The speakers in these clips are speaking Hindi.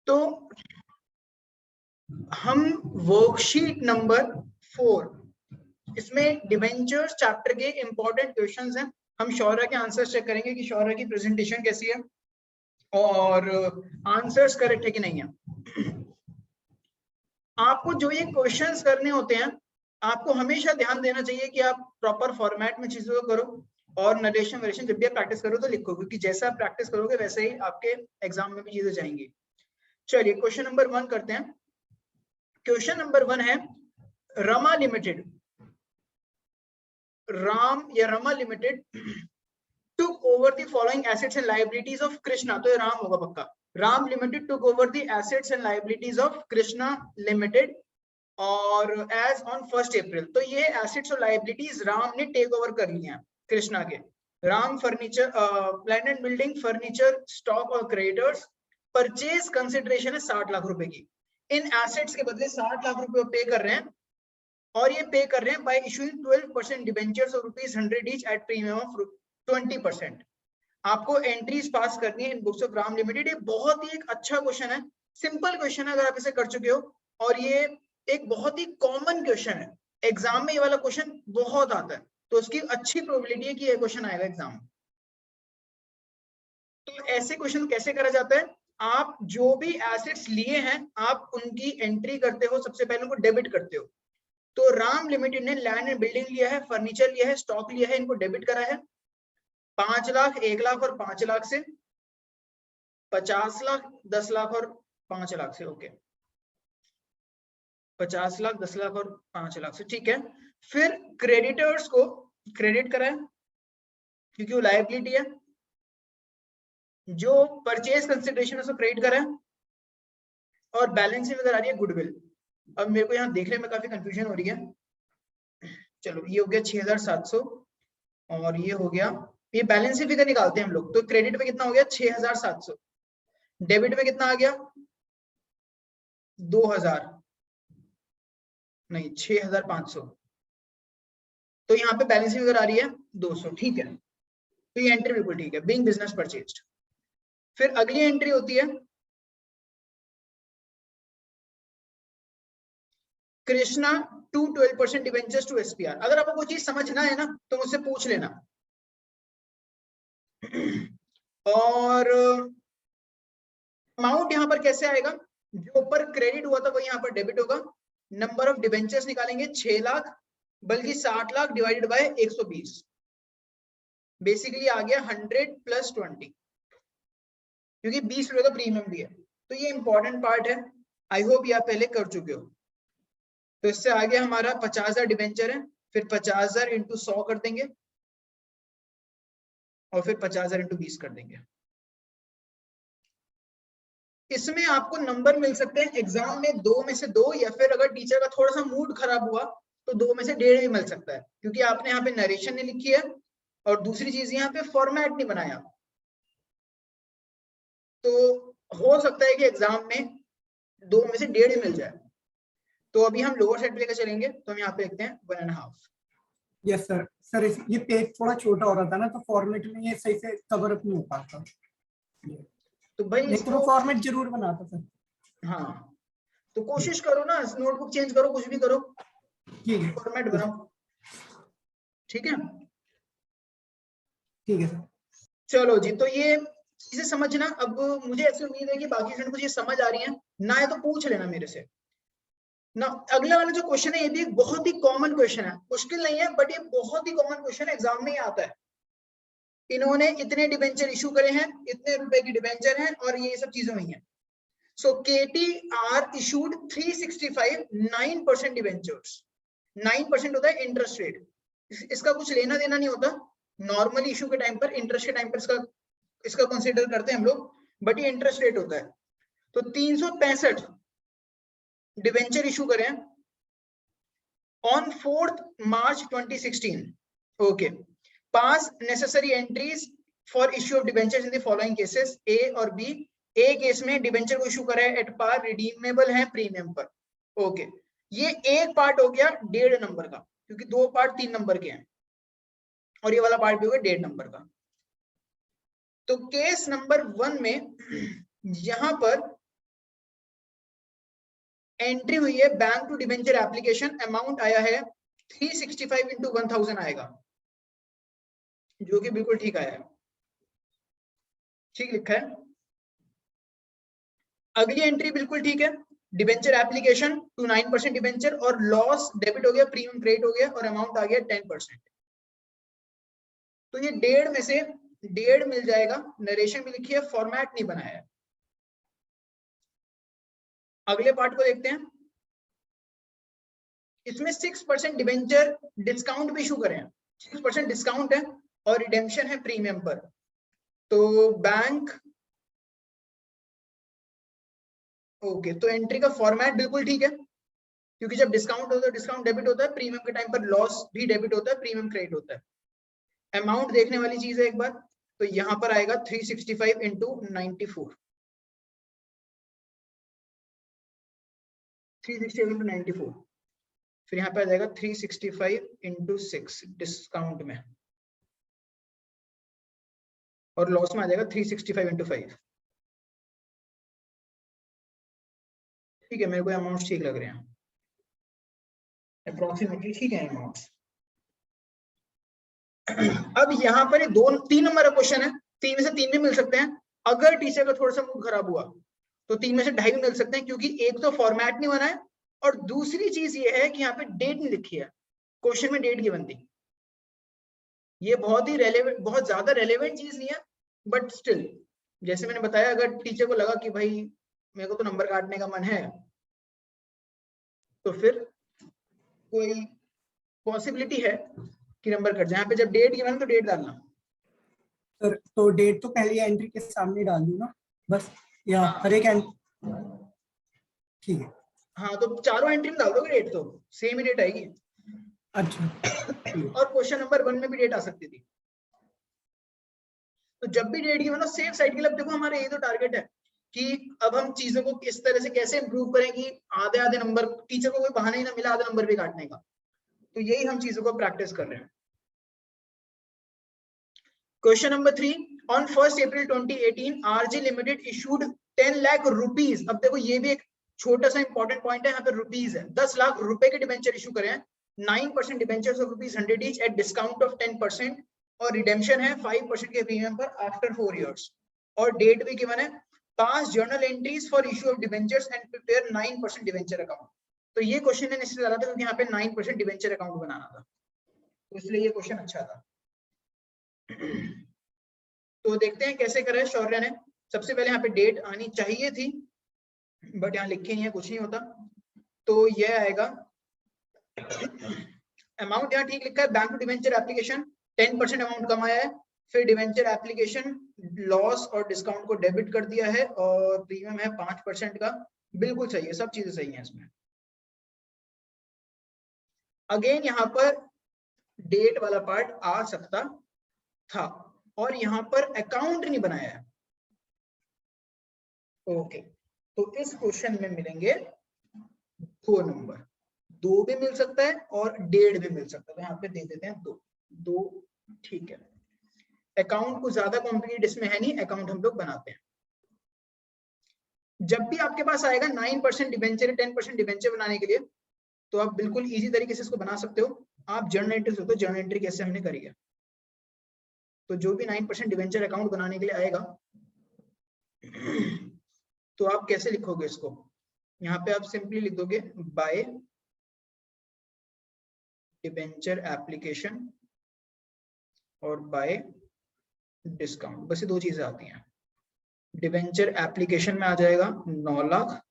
तो हम वर्कशीट नंबर 4, इसमें डिबेंचर्स चैप्टर के इंपॉर्टेंट क्वेश्चंस हैं। हम शौर्य के आंसर्स चेक करेंगे कि शौर्य की प्रेजेंटेशन कैसी है और आंसर्स करेक्ट है कि नहीं है। आपको जो ये क्वेश्चंस करने होते हैं, आपको हमेशा ध्यान देना चाहिए कि आप प्रॉपर फॉर्मेट में चीजों को करो, और नरेशन वरेशन जब भी आप प्रैक्टिस करो तो लिखो, क्योंकि जैसा आप प्रैक्टिस करोगे वैसे ही आपके एग्जाम में भी चीजें जाएंगी। चलिए क्वेश्चन नंबर 1 करते हैं। क्वेश्चन नंबर 1 है, Rama limited, Rama limited took over the following assets and liabilities of Krishna, तो ये राम होगा पक्का। Ram limited took over the assets and liabilities of Krishna Limited और as on 1st April, तो ये assets और liabilities राम ने टेक ओवर कर लिए हैं कृष्णा के। Ram furniture, plant and building, furniture, stock और क्रेडिटर्स, परचेज कंसिडरेशन है 60 लाख रुपए की। इन एसेट्स के बदले 60 लाख रुपए पे कर रहे हैं, और ये पे कर रहे हैं bye issuing 12% debentures of ₹100 each at premium of 20%। आपको एंट्रीज पास करनी है इन बुक्स ऑफ राम लिमिटेड। ये बहुत ही एक अच्छा क्वेश्चन है, सिंपल क्वेश्चन है अगर आप इसे कर चुके हो, और ये एक बहुत ही कॉमन क्वेश्चन है। एग्जाम में ये वाला क्वेश्चन बहुत आता है, तो उसकी अच्छी प्रोबेबिलिटी है कि ये क्वेश्चन आएगा एग्जाम में। तो ऐसे क्वेश्चन कैसे करा जाता है, आप जो भी एसेट्स लिए हैं आप उनकी एंट्री करते हो, सबसे पहले उनको डेबिट करते हो। तो राम लिमिटेड ने लैंड एंड बिल्डिंग लिया है, फर्नीचर लिया है, स्टॉक लिया है, इनको डेबिट करा है 5 लाख, 1 लाख और 5 लाख से, 50 लाख, 10 लाख और 5 लाख से। ओके, 50 लाख, 10 लाख और 5 लाख से, ठीक है। फिर क्रेडिटर्स को क्रेडिट कराए क्योंकि वो लायबिलिटी है। जो परचेज कंसिडरेशन है उसको क्रेडिट कराए, और बैलेंस शीट अगर आ रही है गुडविल। अब मेरे को यहाँ देखने में काफी कंफ्यूजन हो रही है। चलो ये हो गया 6700, और ये हो गया, ये बैलेंस शीट फिगर निकालते हैं हम लोग। तो क्रेडिट पे कितना हो गया 6700, डेबिट पे कितना आ गया 2000, नहीं 6500, तो यहाँ पे बैलेंस शीट फिगर आ रही है 200, ठीक है। तो ये एंट्री बिल्कुल ठीक है, बीइंग बिजनेस परचेज्ड। फिर अगली एंट्री होती है Krishna to 12% debentures to SPR. अगर आपको कोई चीज समझना है ना तो मुझसे पूछ लेना। और अमाउंट यहाँ पर कैसे आएगा, जो ऊपर क्रेडिट हुआ था वो यहाँ पर डेबिट होगा। नंबर ऑफ डिवेंचर्स निकालेंगे 6 लाख, बल्कि 60 लाख डिवाइडेड बाय 120, बेसिकली आ गया 100 + 20, क्योंकि 20 रुपए का प्रीमियम भी है। तो ये इंपॉर्टेंट पार्ट है, आई होप ये आप पहले कर चुके हो। तो इससे आगे हमारा 50,000 डिवेंचर है, फिर 50,000 इंटू 100 कर देंगे, और फिर 50,000 इंटू 20 कर देंगे। इसमें आपको नंबर मिल सकते हैं एग्जाम में 2 में से 2, या फिर अगर टीचर का थोड़ा सा मूड खराब हुआ तो 2 में से 1.5 भी मिल सकता है, क्योंकि आपने यहाँ पे नरेशन नहीं लिखी है, और दूसरी चीज यहाँ पे फॉर्मेट नहीं बनाया। तो हो सकता है कि एग्जाम में 2 में से 1.5 ही मिल जाए। तो अभी हम लोअर साइड पे लेकर चलेंगे, तो हम यहाँ पे लिखते हैं 1.5। Yes sir. सर ये पेज थोड़ा छोटा हो रहा था ना, तो फॉर्मेट में ये सही से कवर अप नहीं हो पाता। तो भाई नहीं तो फॉर्मेट जरूर बनाता सर। हाँ, तो कोशिश करो ना, नोटबुक चेंज करो, कुछ भी करो, ठीक है, फॉर्मेट बनाओ, ठीक है। ठीक है सर। चलो जी, तो ये चीजें समझना। अब मुझे ऐसी उम्मीद है कि बाकी स्टूडेंट को ये समझ आ रही है ना, है तो पूछ लेना मेरे से ना। अगला वाला जो क्वेश्चन है ये भी एक बहुत ही कॉमन क्वेश्चन है, मुश्किल नहीं है, बट ये बहुत ही कॉमन क्वेश्चन है, एग्जाम में ही आता है। इन्होंने इतने डिबेंचर इशू करे हैं, इतने रुपए की डिबेंचर हैं, और ये सब चीजें हुई हैं। सो KTR issued 365 9% डिबेंचर्स। 9% होता है इंटरेस्ट रेट, इसका कुछ लेना देना नहीं होता। नॉर्मली इशू के टाइम पर, इंटरेस्ट के टाइम पर इसका कंसीडर करते हैं हम लोग, बट ये इंटरेस्ट रेट होता है। तो 365 डिबेंचर इशू करें on 4th March 2016। Okay, pass necessary entries for issue of debentures in the following cases, A और बी। ए केस में डिबेंचर को इशू करा है एट पार, रिडीमेबल है प्रीमियम पर। ओके, ये एक पार्ट हो गया 1.5 नंबर का, क्योंकि 2 पार्ट 3 नंबर के हैं, और ये वाला पार्ट भी हो गया 1.5 नंबर का। तो केस नंबर 1 में यहां पर एंट्री हुई है bank to debenture application, amount आया है 365 इंटू 1000 आएगा, जो कि बिल्कुल ठीक आया है, ठीक लिखा है। अगली एंट्री बिल्कुल ठीक है, डिबेंचर एप्लीकेशन टू 9% डिबेंचर, और लॉस डेबिट हो गया, प्रीमियम क्रेडिट हो गया, और अमाउंट आ गया 10%। तो ये 1.5 में से 1.5 मिल जाएगा, नरेशन में लिखी है, फॉर्मेट नहीं बनाया है। अगले पार्ट को देखते हैं। इसमें 6% डिबेंचर डिस्काउंट भी इशू करें, 6% डिस्काउंट है और रिडेम्पशन है प्रीमियम पर। तो बैंक ओके, तो एंट्री का फॉर्मेट बिल्कुल ठीक है, क्योंकि जब डिस्काउंट होता है डिस्काउंट डेबिट होता है, प्रीमियम के टाइम पर लॉस भी डेबिट होता है, प्रीमियम क्रेडिट होता है। अमाउंट देखने वाली चीज है एक बार, तो यहां पर आएगा 365 इंटू 94, 365 इंटू 94, फिर यहाँ पे आ जाएगा 365 इंटू 6 डिस्काउंट में, और लॉस में आ जाएगा 365 इंटू 5। ठीक है, मेरे को अमाउंट ठीक लग रहे हैं, अप्रोक्सीमेटली ठीक है अमाउंट। अब यहाँ पर 3 नंबर का क्वेश्चन है, 3 में से 3 भी मिल सकते हैं। अगर टीचर का थोड़ा सा मूड खराब हुआ तो 3 में से 2.5 भी मिल सकते हैं, क्योंकि एक तो फॉर्मेट नहीं बना है, और दूसरी चीज ये है कि यहाँ पे डेट नहीं लिखी है, क्वेश्चन में डेट गिवन थी। ये बहुत ही रेलेवेंट, बहुत ज्यादा रेलेवेंट चीज नहीं है, बट स्टिल जैसे मैंने बताया, अगर टीचर को लगा कि भाई मेरे को तो नंबर काटने का मन है, तो फिर कोई पॉसिबिलिटी है कि नंबर कट जाए। यहाँ पे जब डेट गिवन तो डेट डालना। सर तो डेट तो पहली एंट्री के सामने डाल दूं ना बस, या हाँ। हर एक ठीक है। हाँ, तो चारों एंट्री में डाल दोगे डेट, तो सेम ही डेट आएगी। अच्छा। और क्वेश्चन नंबर 1 में भी डेट आ सकती थी। तो जब भी डेट गिवन हो, सेफ साइड के लिए, देखो हमारा ये तो टारगेट है कि अब हम चीजों को किस तरह से कैसे इंप्रूव करें कि आधे आधे नंबर, टीचर को कोई बहाना ही ना मिला आधे नंबर भी काटने का। तो यही हम चीजों को प्रैक्टिस कर रहे हैं। Question number 3, on 1 April 2018 RJ limited issued 10 lakh rupees. अब देखो ये भी एक छोटा सा इंपॉर्टेंट पॉइंट है, यहाँ पे रुपीज है, 10 लाख रुपए के डिबेंचर इशू करें, 9% debentures of ₹100 each at discount of 10%, और रिडेम्पशन है 5% के प्रीमियम पर आफ्टर 4 इयर्स, और डेट भी गिवन है। पास journal entries for issue of debentures and prepare 9% debenture account. तो ये क्वेश्चन ने इसलिए डाला था क्योंकि यहाँ पे 9% डिबेंचर अकाउंट बनाना था, तो इसलिए ये क्वेश्चन अच्छा था। तो देखते हैं कैसे करा है शौर्य ने। सबसे पहले यहाँ पे डेट आनी चाहिए थी, बट यहाँ लिखे नहीं है, कुछ नहीं होता, तो यह आएगा। अमाउंट यहाँ ठीक लिखा है, bank to debenture application 10% amount कम आया है, फिर डिवेंचर एप्लीकेशन लॉस और डिस्काउंट को डेबिट कर दिया है, और प्रीमियम है 5% का, बिल्कुल सही है, सब चीजें सही हैं इसमें। अगेन यहाँ पर डेट वाला पार्ट आ सकता था, और यहाँ पर अकाउंट नहीं बनाया है। ओके, तो इस क्वेश्चन में मिलेंगे 2 नंबर, 2 भी मिल सकता है और 1.5 भी मिल सकता है, तो यहाँ पे दे देते हैं 2 ठीक है। अकाउंट को ज्यादा कॉम्प्लिकेट इसमें है नहीं, अकाउंट हम लोग बनाते हैं। जब भी आपके पास आएगा 9% डिबेंचर 10% डिबेंचर बनाने के लिए, तो आप बिल्कुल इजी तरीके से इसको बना सकते हो। आप जर्नल एंट्री सोचो, जर्नल एंट्री कैसे हमने करी है। तो जो भी 9% डिबेंचर अकाउंट बनाने के लिए आएगा, तो आप कैसे लिखोगे इसको, यहाँ पे आप सिंपली लिख दोगे बाय डिबेंचर एप्लीकेशन और बाय डिस्काउंट, बस ये 2 चीजें आती हैं। डिबेंचर एप्लीकेशन में आ जाएगा 9 लाख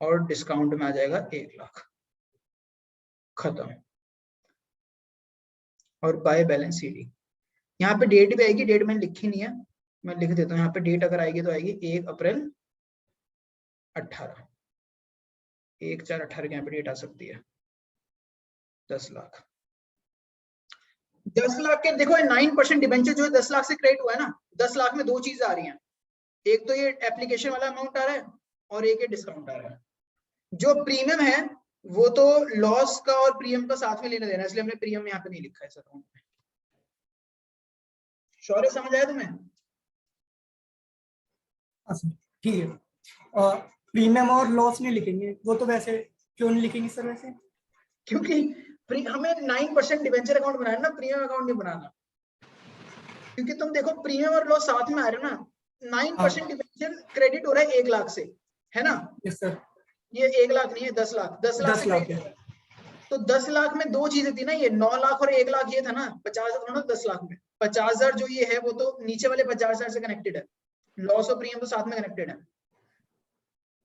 और डिस्काउंट में आ जाएगा 1 लाख, खत्म। और बाय बैलेंस सीडी, यहाँ पे डेट भी आएगी, डेट मैंने लिखी नहीं है, मैं लिख देता हूँ। यहाँ पे डेट अगर आएगी तो आएगी 1 अप्रैल 18, 1/4/18 की यहाँ पे डेट आ सकती है। 10 लाख, 10 लाख के देखो 9% डिबेंचर जो है 10 लाख से क्रेडिट हुआ है ना, 10 लाख में 2 चीजें आ रही हैं, एक तो ये एप्लीकेशन वाला अमाउंट आ रहा है, और एक ये डिस्काउंट आ रहा है। जो प्रीमियम है वो तो लॉस का और प्रीमियम का साथ में लेना देना, इसलिए हमने प्रीमियम यहाँ पे नहीं लिखा है इस अकाउंट में। शौर्य समझ आया तुम्हें? ठीक है। प्रीमियम और लॉस नहीं लिखेंगे, वो तो वैसे क्यों नहीं लिखेंगे सर वैसे? क्योंकि हमें 9% डिवेंचर अकाउंट बनाना है ना, प्रीमियम अकाउंट नहीं बनाना। क्योंकि तुम देखो प्रीमियम और लॉस साथ में आ रहे हो ना, 9% डिवेंचर क्रेडिट हो रहा है 1 लाख से, है ना? Yes sir. ये 1 लाख नहीं है, 10 लाख, 10 लाख 10 से लाख credit है। हो रहा है। तो 10 लाख में दो चीजें थी ना, ये 9 लाख और 1 लाख ये था ना, 50,000 थोड़ा 10 लाख में 50,000 जो ये है वो तो नीचे वाले 50,000 से कनेक्टेड है, लॉस और प्रीमियम तो साथ में कनेक्टेड है।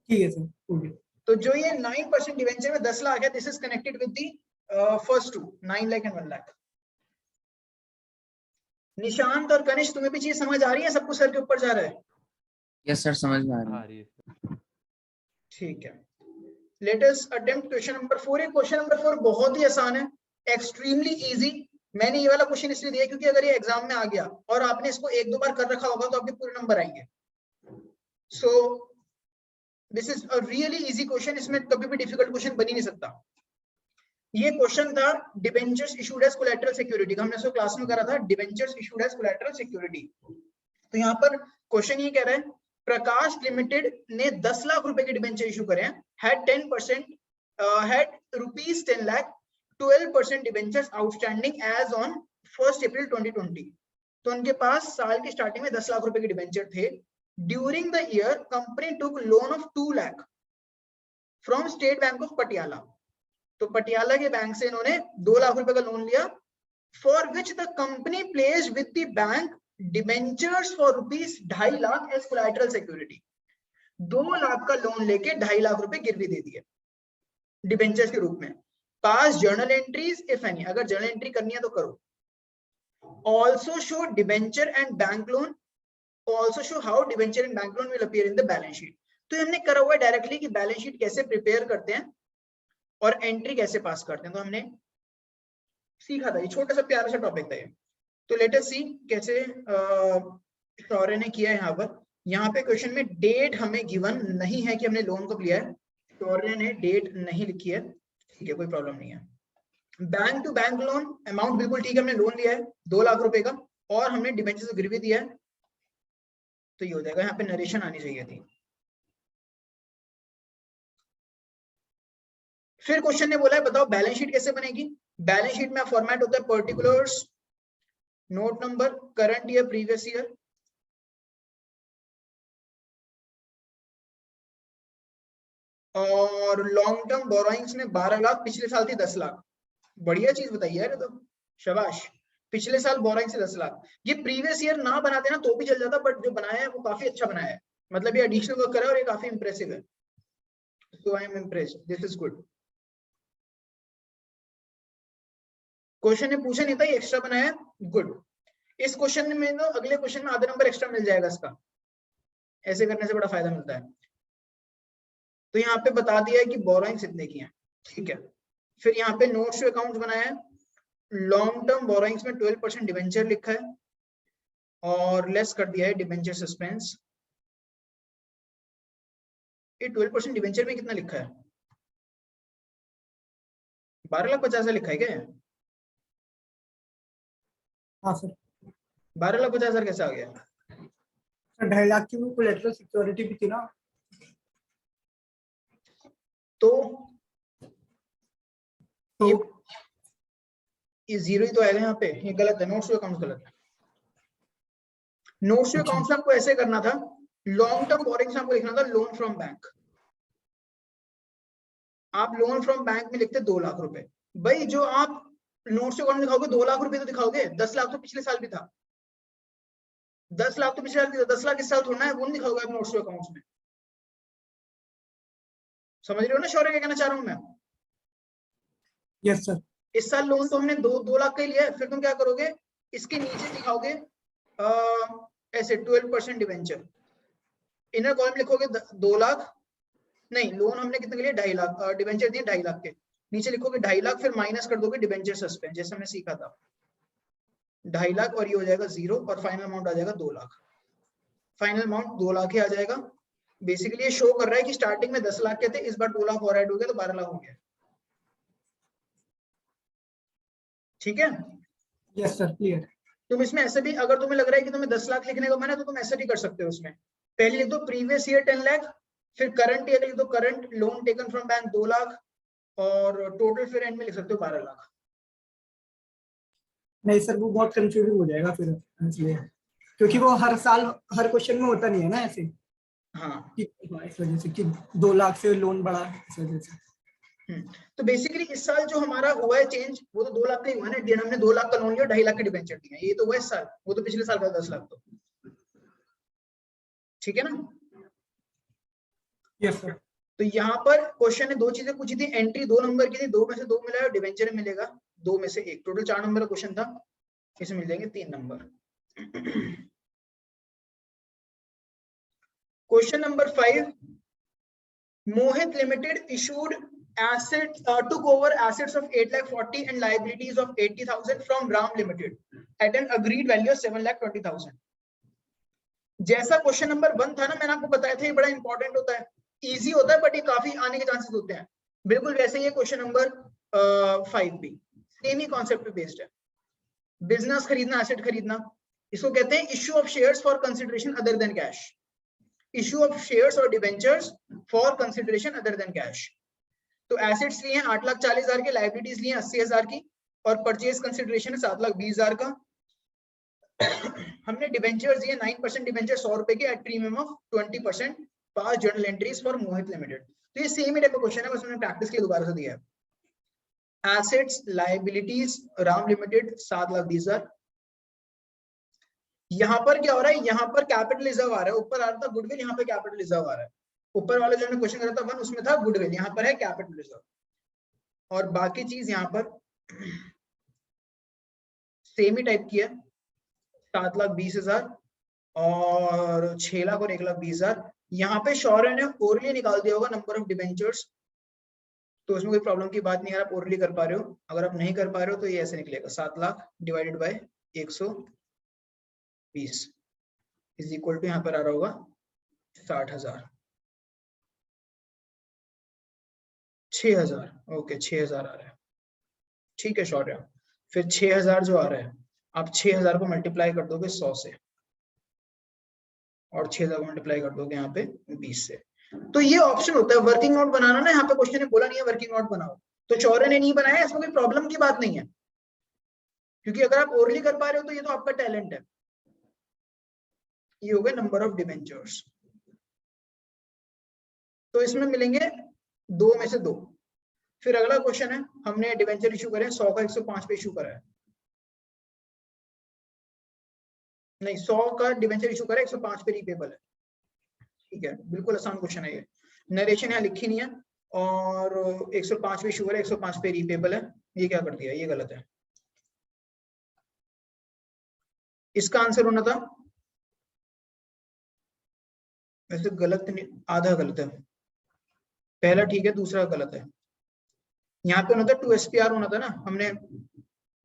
ठीक है सर, ओके। तो जो ये 9% डिवेंचर में 10 लाख है, this is connected with the first two 9 lakh and 1 lakh. Nishant और कनिष्क तुम्हें भी चीज समझ आ रही है? सबको सर के ऊपर जा रहा है? यस सर, समझ में आ रही है। ठीक है, let us attempt question number 4। ये क्वेश्चन नंबर 4 बहुत ही आसान है, एक्सट्रीमली इजी। मैंने ये वाला क्वेश्चन इसलिए दिया क्योंकि अगर ये एग्जाम में आ गया और आपने इसको 1-2 बार कर रखा होगा तो आपके पूरे नंबर आएंगे। So this is a really easy question, इसमें कभी भी डिफिकल्ट क्वेश्चन बन ही नहीं सकता। ये क्वेश्चन था debentures issued as collateral security का, हमने इसको क्लास में करा था, debentures issued as collateral security. तो यहाँ पर क्वेश्चन ये कह रहा है, प्रकाश लिमिटेड ने 10 लाख रुपए के डिबेंचर इशू करे हैं, had 10% had rupees 10 lakh 12% debentures outstanding as on 1 April 2020। तो उनके पास साल की स्टार्टिंग में 10 लाख रुपए के डिबेंचर थे। During the year company took loan of 2 lakh from state bank of Patiala. तो पटियाला के बैंक से इन्होंने 2 लाख रुपए का लोन लिया, for which the company place with the bank debentures for rupees 2.5 lakh as collateral security. 2 lakh का लोन लेके 2.5 लाख रुपए गिरवी दे दिए डिबेंचर्स के रूप में। पास जर्नल एंट्रीज इफ एनी, अगर जर्नल एंट्री करनी है तो करो। Also show debenture and bank loan, also show how debenture and bank loan will appear in the balance sheet. तो हमने करा हुआ है डायरेक्टली कि बैलेंस शीट कैसे प्रिपेयर करते हैं और एंट्री कैसे पास करते हैं, तो हमने सीखा था। ये छोटा सा प्यारा सा टॉपिक था ये। तो लेट अस सी कैसे शौर्य ने किया है। यहाँ पे क्वेश्चन में डेट हमें गिवन नहीं है कि हमने लोन कब लिया है, शौर्य ने डेट नहीं लिखी है, ठीक है, कोई प्रॉब्लम नहीं है। Bank to bank loan amount बिल्कुल ठीक है, हमने लोन लिया है 2 लाख रुपए का और हमने डिबेंचर से गिरवी दिया है, तो ये हो जाएगा। यहाँ पे नरेशन आनी चाहिए थी। फिर क्वेश्चन ने बोला है बताओ बैलेंस शीट कैसे बनेगी। बैलेंस शीट में फॉर्मेट होता है particulars, note number, current year, previous year. और लॉन्ग टर्म बोरोइंग्स में 12 लाख, पिछले साल थी 10 लाख। बढ़िया चीज बताई यार, तो शाबाश। पिछले साल बोरोइंग से 10 लाख। ये प्रीवियस ईयर ना बनाते ना तो भी चल जाता, बट जो बनाया है वो काफी अच्छा बनाया है, मतलब ये एडिशनल वर्क करा है और ये काफी इंप्रेसिव है। So I am impressed, this is good. Question ने पूछा नहीं था, ये एक्स्ट्रा बनाया, गुड। इस क्वेश्चन में तो अगले क्वेश्चन में आधा नंबर एक्स्ट्रा मिल जाएगा इसका, ऐसे करने से बड़ा फायदा मिलता है। तो यहाँ पे बता दिया है कि बोरोइंग्स इतने की हैं, ठीक है। फिर यहाँ पे नोट्स टू अकाउंट्स बनाया है, लॉन्ग टर्म बोरोइंग्स में 12% डिबेंचर लिखा है और लेस कर दिया है डिबेंचर सस्पेंस। ये 12% डिबेंचर में कितना लिखा है? 12,50,000 लिखा है क्या? हाँ सर। 12,50,000 कैसे आ गया? सर 2.5 लाख की वो कोलैटरल सिक्योरिटी भी थी ना, तो ये जीरो ही तो आएगा यहाँ पे, ये गलत है, नोट्स टू अकाउंट गलत है। नोट्स टू अकाउंट्स आपको ऐसे करना था, लॉन्ग टर्म बोरिंग्स आपको लिखना था लोन फ्रॉम बैंक। आप लोन फ्रॉम बैंक में लिखते 2 लाख रुपए। भाई जो आप नोट्स टू अकाउंट दिखाओगे 2 लाख रुपए तो दिखाओगे, 10 लाख तो पिछले साल भी था, 10 लाख तो पिछले साल भी था, 10 लाख इस साल थोड़ा है, वो नहीं दिखाओगे आप नोट्स टू अकाउंट्स में। समझ रहे हो ना शौर्य क्या कहना चाह रहा हूं मैं? Yes sir. इस साल लोन तो हमने 2 लाख का ही लिया है, फिर तुम क्या करोगे, इसके नीचे दिखाओगे ऐसे 12% डिवेंचर, इनर कॉलम लिखोगे 2 लाख, नहीं लोन हमने कितने के लिए 2.5 लाख, डिवेंचर दिए 2.5 लाख के, नीचे लिखोगे 2.5 लाख, फिर माइनस कर दोगे डिवेंचर सस्पेंस, जैसे हमने सीखा था 2.5 लाख, और ये हो जाएगा 0 और फाइनल अमाउंट आ जाएगा 2 लाख। फाइनल अमाउंट 2 लाख ही आ जाएगा। बेसिकली ये शो कर रहा है कि स्टार्टिंग में 10 लाख के थे, इस बार 2 लाख और ऐड हो गया तो 12 लाख हो गया। ठीक है, यस सर, क्लियर। तुम इसमें ऐसे भी, अगर तुम्हें लग रहा है कि तुम्हें 10 लाख लिखने का मन है तो तुम ऐसे भी कर सकते हो। उसमें पहले लिख दो प्रीवियस ईयर 10 लाख फिर करंट ईयर लिख दो, current loan taken from bank 2 lakh, और टोटल फिर एंड में लिख सकते हो 12 लाख। नहीं सर, वो बहुत कंफ्यूजिंग हो जाएगा फिर, इसलिए, क्योंकि वो हर साल हर क्वेश्चन में होता नहीं है ना ऐसे हाँ कि इस वजह से कि 2 लाख से लोन बढ़ा इस वजह से। तो बेसिकली इस साल जो हमारा हुआ है चेंज, वो तो 2 लाख का ही हुआ है ना, हमने 2 लाख का लोन लिया, 2.5 लाख के डिबेंचर दिए, ये तो हुआ इस साल, वो तो पिछले साल का 10 लाख। तो ठीक है ना। Yes sir. तो यहाँ पर क्वेश्चन ने 2 चीजें पूछी थी, एंट्री 2 नंबर की थी, 2 में से 2 मिला है, डिबेंचर में मिलेगा 2 में से 1, टोटल 4 नंबर का क्वेश्चन था, इसमें मिल जाएंगे 3 number. Question number 5, Mohit Limited issued assets took over assets of 8,40,000 and liabilities of 80,000 from Ram Limited at an agreed value of 7,20,000। जैसा क्वेश्चन नंबर 1 था ना, मैंने आपको बताया था ये बड़ा इंपॉर्टेंट होता है, इजी होता है बट ये काफी आने के चांसेस होते हैं, बिल्कुल वैसे ही क्वेश्चन नंबर 5 भी सेम ही कॉन्सेप्ट पे बेस्ड है। बिजनेस खरीदना, एसेट खरीदना, इसको कहते हैं issue of shares for consideration other than cash, issue of shares और debentures for consideration other than cash. तो एसेट्स लिए हैं 8,40,000 के, लाइबिलिटीज लिए हैं 80,000 की, और परचेज कंसिडरेशन है 7,20,000 का। हमने डिबेंचर्स दिए 9% डिबेंचर 100 रुपए के at premium of 20%, pass journal entries for Mohit limited. तो ये सेम ही टाइप का क्वेश्चन है, बस मैंने प्रैक्टिस के लिए दोबारा से दिया है। Assets liabilities Ram limited 7,20,000। यहाँ पर क्या हो रहा है, यहाँ पर कैपिटल रिजर्व आ रहा है, ऊपर आ रहा था गुडविल, यहाँ पे कैपिटल रिजर्व आ रहा है। ऊपर वाला जो हमने क्वेश्चन करा था 1, उसमें था गुडविल, यहाँ पर है कैपिटल रिजर्व, और बाकी चीज यहाँ पर सेम ही टाइप की है, 7,20,000 और 6 लाख और 1,20,000। यहाँ पे शौर्य ने ओरली निकाल दिया होगा नंबर ऑफ डिबेंचर्स, तो उसमें कोई प्रॉब्लम की बात नहीं है, आप ओरली कर पा रहे हो। अगर आप नहीं कर पा रहे हो तो ये ऐसे निकलेगा, 7 lakh divided by 120 is equal to, यहाँ पर आ रहा होगा 60,000, 6,000, ओके 6,000 आ रहा है, ठीक है शौर्य। फिर 6,000 जो आ रहा है, आप 6,000 को मल्टीप्लाई कर दोगे 100 से, और 6,000 को मल्टीप्लाई कर दोगे यहाँ पे 20 से। तो ये ऑप्शन होता है वर्किंग नोट बनाना ना, यहाँ पे क्वेश्चन ने बोला नहीं है वर्किंग नोट बनाओ, तो शौर्य ने नहीं बनाया, इसमें कोई प्रॉब्लम की बात नहीं है, क्योंकि अगर आप ओरली कर पा रहे हो तो ये तो आपका टैलेंट है। ये हो गए नंबर ऑफ डिबेंचर्स, तो इसमें मिलेंगे 2 में से 2। फिर अगला क्वेश्चन है, हमने डिबेंचर इशू करे 100 का 105 पे इशू करा है, नहीं 100 का डिबेंचर इशू करा 105 पे रीपेबल है, ठीक है बिल्कुल आसान क्वेश्चन है ये, नरेशन यहाँ लिखी नहीं है, और 105 पे इशू करा 105 पे रीपेबल है, ये क्या कर दिया, ये गलत है। इसका आंसर होना था, वैसे गलत नहीं, आधा गलत है, पहला ठीक है दूसरा गलत है। यहाँ पे होना था 2 SPR होना था ना, हमने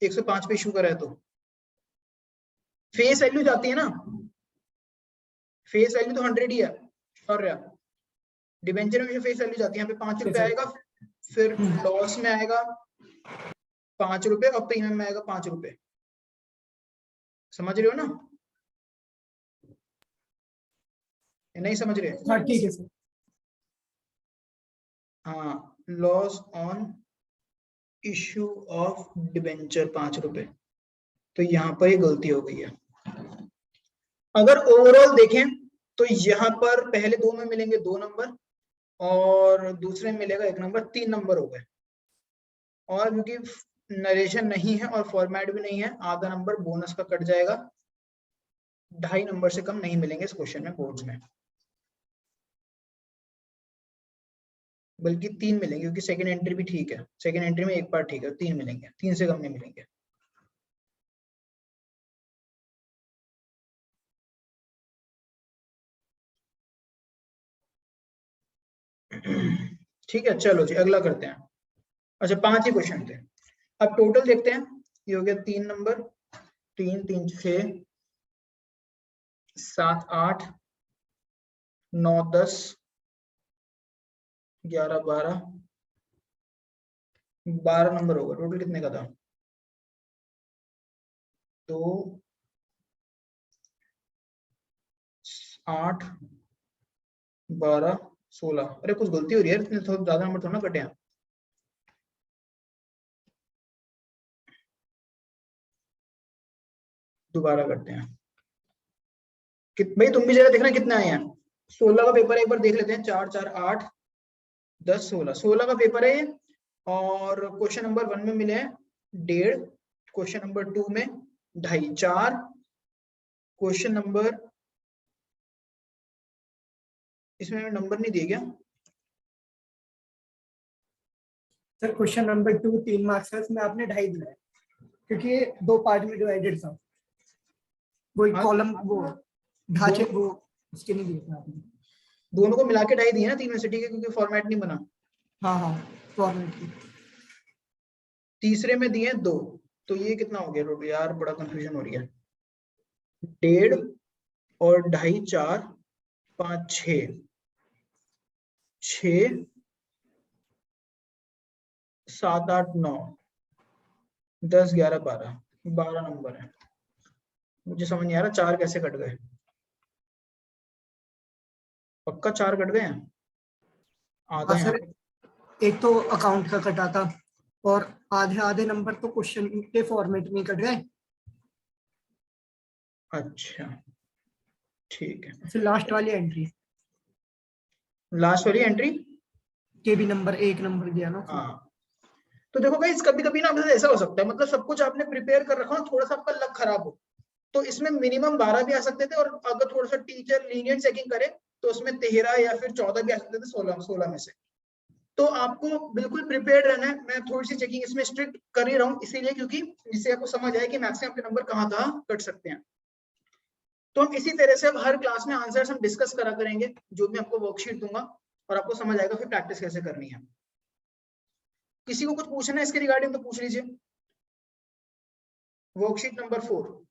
105 पे इशू करा है, तो फेस वैल्यू जाती है ना, फेस वैल्यू तो 100 ही है, और डिबेंचर में जो फेस वैल्यू जाती है, यहाँ पे 5 रुपए आएगा, फिर लॉस में आएगा 5 रुपए, और प्रीमियम में आएगा 5 रुपए, समझ रहे हो ना, नहीं समझ रहे? हाँ ठीक है सर। हाँ, loss on issue of debenture 5 रुपए, तो यहाँ पर ये गलती हो गई है। अगर ओवरऑल देखें तो यहाँ पर पहले 2 में मिलेंगे 2 नंबर, और दूसरे में मिलेगा 1 नंबर, 3 नंबर हो गए, और क्योंकि नरेशन नहीं है और फॉर्मेट भी नहीं है, आधा नंबर बोनस का कट जाएगा, 2.5 नंबर से कम नहीं मिलेंगे इस क्वेश्चन में बोर्ड्स में, बल्कि 3 मिलेंगे, क्योंकि सेकंड एंट्री भी ठीक है, सेकंड एंट्री में एक पार्ट ठीक है, 3 मिलेंगे, 3 से कम नहीं मिलेंगे। ठीक है चलो जी अगला करते हैं। अच्छा 5 ही क्वेश्चन थे, अब टोटल देखते हैं, ये हो गया 3 नंबर, 3 3 6 7 8 9 10 11 12 नंबर होगा, टोटल कितने का था, 2 8 12 16, अरे कुछ गलती हो रही है, इतने थोड़ा ज्यादा नंबर थोड़ा ना कटे हैं। दोबारा करते हैं। भाई तुम भी जरा देखना कितने आए हैं। 16 का पेपर है, एक बार देख लेते हैं। 4 4 8 10 16, 16 का पेपर है ये। और क्वेश्चन नंबर 1 में मिले हैं 1.5, क्वेश्चन नंबर 2 में 2.5 4, क्वेश्चन नंबर, इसमें नंबर नहीं दिए क्या? सर क्वेश्चन नंबर 2 3 मार्क्स है, इसमें आपने 2.5 दिया है क्योंकि ये 2 पार्ट में डिवाइडेड था। वो एक हाँ, कॉलम वो ढांचे दोनों- वो उसके नहीं दिए थे आपने। दोनों को मिला के 2.5 दिए ना 3 में से, ठीक है, क्योंकि फॉर्मेट नहीं बना। हाँ हाँ फॉर्मेट की। तीसरे में दिए 2, तो ये कितना हो गया यार, बड़ा कंफ्यूजन हो रही है। 1.5 और 2.5 4 5 6 6 7 8 9 10 11 12 नंबर है। मुझे समझ नहीं आ रहा 4 कैसे कट गए। पक्का 4 कट गए हैं, आधा हाँ यहाँ सर, पे। एक तो अकाउंट का कटा था और आधे आधे नंबर तो क्वेश्चन के फॉर्मेट में कट गए। अच्छा ठीक है। फिर लास्ट वाली एंट्री लास्ट वाली एंट्री, के भी नंबर 1 नंबर दिया ना। हाँ। तो देखो गाइस, कभी कभी ना ऐसा हो सकता है, मतलब सब कुछ आपने प्रिपेयर कर रखा हो, थोड़ा सा आपका लक खराब हो, तो इसमें मिनिमम 12 भी आ सकते थे, और अगर थोड़ा सा टीचर लीनियंट चेकिंग करे तो उसमें 13 या फिर 14 भी आ सकते थे 16 में से। तो आपको बिल्कुल प्रिपेयर्ड रहना है। मैं थोड़ी सी चेकिंग इसमें स्ट्रिक्ट कर ही रहा हूँ इसीलिए, क्योंकि जिससे आपको समझ आए कि मैक्सिमम आपके नंबर कहाँ कहाँ कट सकते हैं। तो हम इसी तरह से अब हर क्लास में आंसर्स हम डिस्कस करा करेंगे, जो भी आपको वर्कशीट दूंगा, और आपको समझ आएगा फिर प्रैक्टिस कैसे करनी है। किसी को कुछ पूछना है इसके रिगार्डिंग तो पूछ लीजिए। Worksheet number 4।